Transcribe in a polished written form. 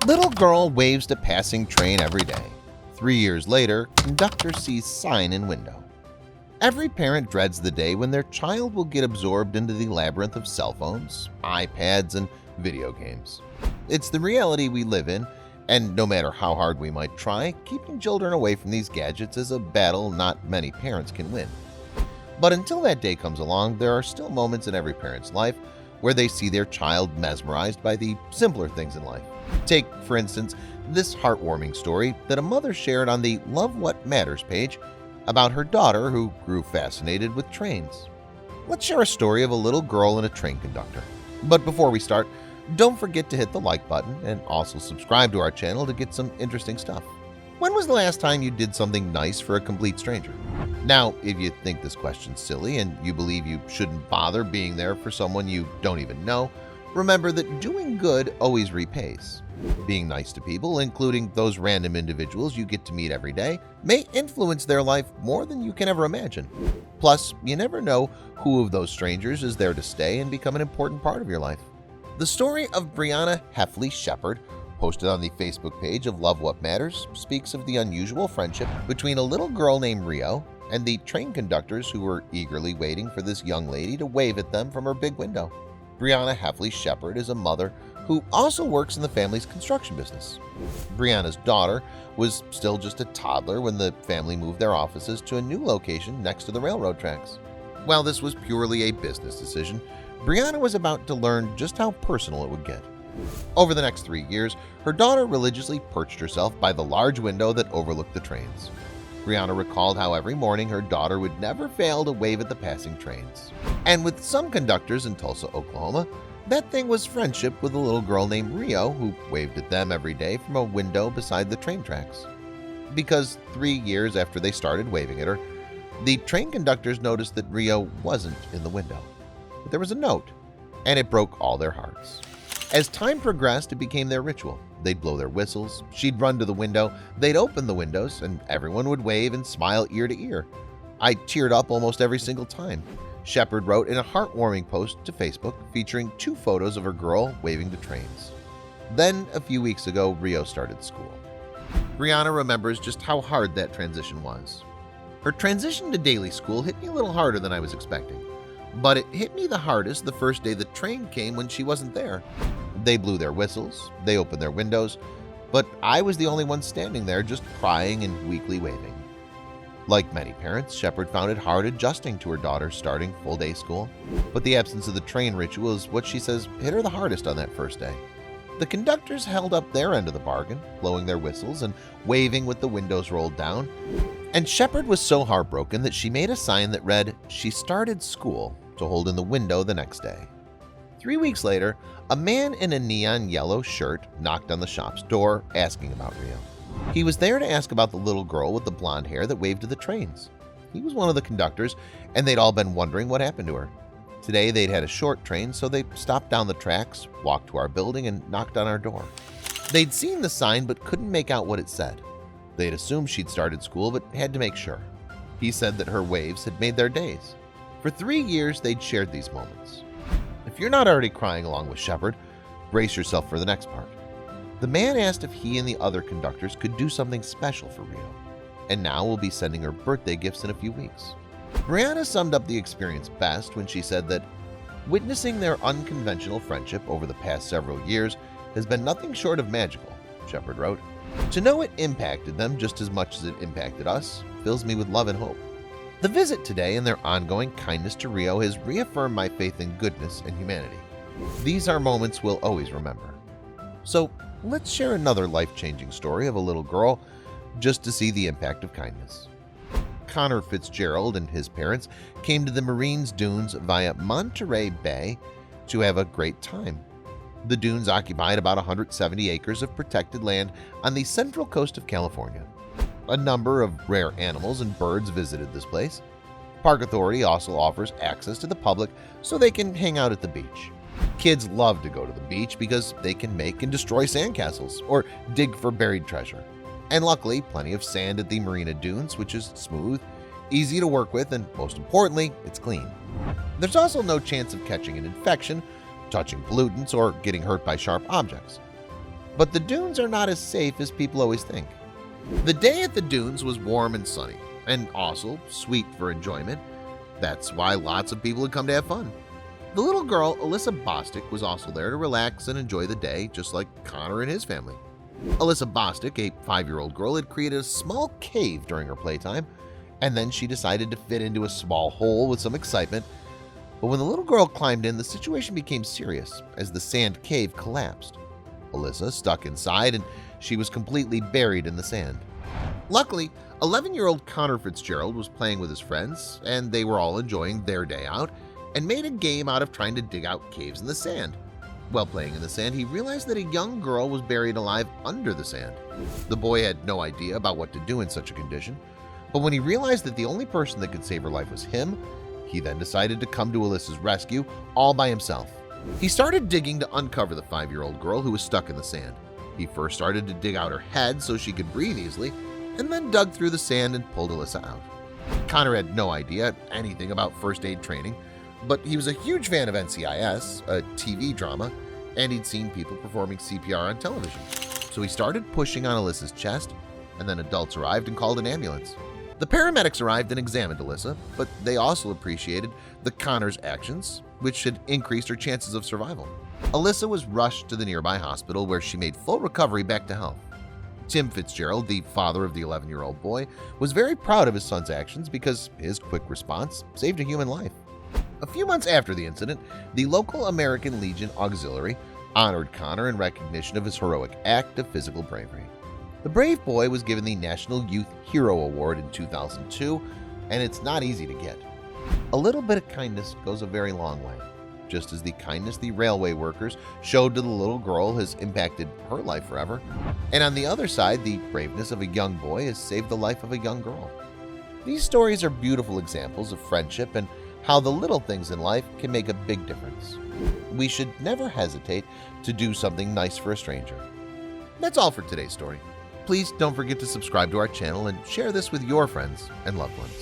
Little girl waves to passing train every day. 3 years later, conductor sees sign in window. Every parent dreads the day when their child will get absorbed into the labyrinth of cell phones, iPads, and video games. It's the reality we live in, and no matter how hard we might try, keeping children away from these gadgets is a battle not many parents can win. But until that day comes along, there are still moments in every parent's life where they see their child mesmerized by the simpler things in life. Take, for instance, this heartwarming story that a mother shared on the Love What Matters page about her daughter who grew fascinated with trains. Let's share a story of a little girl and a train conductor. But before we start, don't forget to hit the like button and also subscribe to our channel to get some interesting stuff. When was the last time you did something nice for a complete stranger? Now, if you think this question's silly and you believe you shouldn't bother being there for someone you don't even know, remember that doing good always repays. Being nice to people, including those random individuals you get to meet every day, may influence their life more than you can ever imagine. Plus, you never know who of those strangers is there to stay and become an important part of your life. The story of Brianna Heffley Shepard, posted on the Facebook page of Love What Matters, speaks of the unusual friendship between a little girl named Rio and the train conductors who were eagerly waiting for this young lady to wave at them from her big window. Brianna Heffley Shepard is a mother who also works in the family's construction business. Brianna's daughter was still just a toddler when the family moved their offices to a new location next to the railroad tracks. While this was purely a business decision, Brianna was about to learn just how personal it would get. Over the next 3 years, her daughter religiously perched herself by the large window that overlooked the trains. Brianna recalled how every morning her daughter would never fail to wave at the passing trains. And with some conductors in Tulsa, Oklahoma, that thing was friendship with a little girl named Rio who waved at them every day from a window beside the train tracks. Because 3 years after they started waving at her, the train conductors noticed that Rio wasn't in the window. But there was a note, and it broke all their hearts. As time progressed, it became their ritual. They'd blow their whistles, she'd run to the window, they'd open the windows, and everyone would wave and smile ear to ear. I teared up almost every single time. Shepard wrote in a heartwarming post to Facebook featuring 2 photos of her girl waving to trains. Then, a few weeks ago, Rio started school. Brianna remembers just how hard that transition was. Her transition to daily school hit me a little harder than I was expecting. But it hit me the hardest the first day the train came when she wasn't there. They blew their whistles, they opened their windows, but I was the only one standing there just crying and weakly waving. Like many parents, Shepard found it hard adjusting to her daughter starting full-day school, but the absence of the train ritual is what she says hit her the hardest on that first day. The conductors held up their end of the bargain, blowing their whistles and waving with the windows rolled down, and Shepard was so heartbroken that she made a sign that read, "She started school," to hold in the window the next day. 3 weeks later, a man in a neon yellow shirt knocked on the shop's door asking about Rio. He was there to ask about the little girl with the blonde hair that waved to the trains. He was one of the conductors, and they'd all been wondering what happened to her. Today they'd had a short train, so they stopped down the tracks, walked to our building, and knocked on our door. They'd seen the sign but couldn't make out what it said. They'd assumed she'd started school but had to make sure. He said that her waves had made their days. For 3 years, they'd shared these moments. If you're not already crying along with Shepard, brace yourself for the next part. The man asked if he and the other conductors could do something special for Rio, and now we'll be sending her birthday gifts in a few weeks. Brianna summed up the experience best when she said that witnessing their unconventional friendship over the past several years has been nothing short of magical, Shepard wrote. To know it impacted them just as much as it impacted us fills me with love and hope. The visit today and their ongoing kindness to Rio has reaffirmed my faith in goodness and humanity. These are moments we'll always remember. So let's share another life-changing story of a little girl just to see the impact of kindness. Connor Fitzgerald and his parents came to the Marines Dunes via Monterey Bay to have a great time. The dunes occupied about 170 acres of protected land on the central coast of California. A number of rare animals and birds visited this place. Park Authority also offers access to the public so they can hang out at the beach. Kids love to go to the beach because they can make and destroy sandcastles or dig for buried treasure. And luckily, plenty of sand at the Marina Dunes, which is smooth, easy to work with, and most importantly, it's clean. There's also no chance of catching an infection, touching pollutants, or getting hurt by sharp objects. But the dunes are not as safe as people always think. The day at the dunes was warm and sunny, and also sweet for enjoyment. That's why lots of people had come to have fun. The little girl, Alyssa Bostic, was also there to relax and enjoy the day, just like Connor and his family. Alyssa Bostic, a 5-year-old girl, had created a small cave during her playtime, and then she decided to fit into a small hole with some excitement. But when the little girl climbed in, the situation became serious as the sand cave collapsed. Alyssa stuck inside, and she was completely buried in the sand. Luckily, 11-year-old Connor Fitzgerald was playing with his friends, and they were all enjoying their day out, and made a game out of trying to dig out caves in the sand. While playing in the sand, he realized that a young girl was buried alive under the sand. The boy had no idea about what to do in such a condition, but when he realized that the only person that could save her life was him, he then decided to come to Alyssa's rescue all by himself. He started digging to uncover the 5-year-old girl who was stuck in the sand. He first started to dig out her head so she could breathe easily, and then dug through the sand and pulled Alyssa out. Connor had no idea anything about first aid training, but he was a huge fan of NCIS, a TV drama, and he'd seen people performing CPR on television. So he started pushing on Alyssa's chest, and then adults arrived and called an ambulance. The paramedics arrived and examined Alyssa, but they also appreciated the Connor's actions, which had increased her chances of survival. Alyssa was rushed to the nearby hospital where she made full recovery back to health. Tim Fitzgerald, the father of the 11-year-old boy, was very proud of his son's actions because his quick response saved a human life. A few months after the incident, the local American Legion Auxiliary honored Connor in recognition of his heroic act of physical bravery. The brave boy was given the National Youth Hero Award in 2002, and it's not easy to get. A little bit of kindness goes a very long way, just as the kindness the railway workers showed to the little girl has impacted her life forever. And on the other side, the braveness of a young boy has saved the life of a young girl. These stories are beautiful examples of friendship and how the little things in life can make a big difference. We should never hesitate to do something nice for a stranger. That's all for today's story. Please don't forget to subscribe to our channel and share this with your friends and loved ones.